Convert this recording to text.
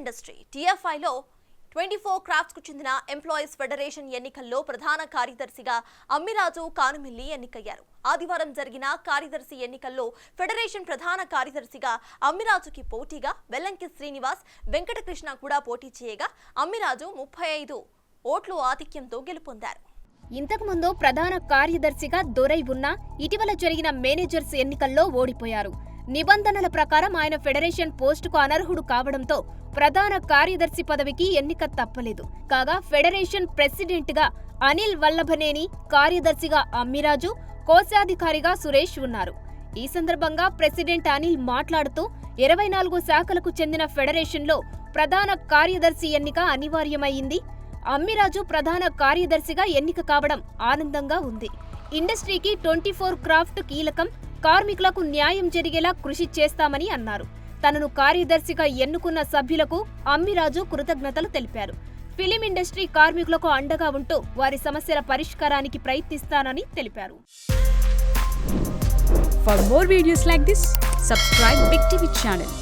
Industry టీఎఫ్ఐలో 24 crafts కు చెందిన employees federation ఎన్నికల్లో ప్రధాన కార్యదర్శిగా అమ్మిరాజు కానుమిల్లి ఎన్నికయ్యారు. ఆదివారం జరిగిన కార్యదర్శి ఎన్నికల్లో ఫెడరేషన్ ప్రధాన కార్యదర్శిగా అమ్మిరాజుకి పోటీగా వెల్లంకి శ్రీనివాస్, వెంకటకృష్ణ కూడా పోటీ చేయగా అమ్మిరాజు 35 ఓట్లు ఆధిక్యంతో గెలుపొందారు. ఇంతకుముందు ప్రధాన కార్యదర్శిగా దొరై ఉన్న ఇటీవల జరిగిన మేనేజర్స్ ఎన్నికల్లో ఓడిపోయారు. నిబంధనల ప్రకారం ఆయన ఫెడరేషన్ పోస్టుకు అనర్హుడు కావడంతో ప్రధాన కార్యదర్శి పదవికి ఎన్నిక తప్పలేదు. కాగా ఫెడరేషన్ ప్రెసిడెంట్ గా అనిల్ వల్లభనేని, కార్యదర్శిగా అమ్మిరాజు, కోశాధికారిగా సురేష్ ఉన్నారు. ఈ సందర్భంగా ప్రెసిడెంట్ అనిల్ మాట్లాడుతూ 24 శాఖలకు చెందిన ఫెడరేషన్లో ప్రధాన కార్యదర్శి ఎన్నిక అనివార్యమైంది. అమ్మిరాజు ప్రధాన కార్యదర్శిగా ఎన్నిక కావడం ఆనందంగా ఉంది. ఇండస్ట్రీకి 24 క్రాఫ్ట్ కీలకం, కార్మికులకు న్యాయం జరిగేలా కృషి చేస్తామని అన్నారు. తనను కార్యదర్శిగా ఎన్నుకున్న సభ్యులకు అమ్మిరాజు కృతజ్ఞతలు తెలిపారు. ఫిలిం ఇండస్ట్రీ కార్మికులకు అండగా ఉంటూ వారి సమస్యల పరిష్కారానికి ప్రయత్నిస్తానని తెలిపారు. For more videos like this, subscribe Big TV channel.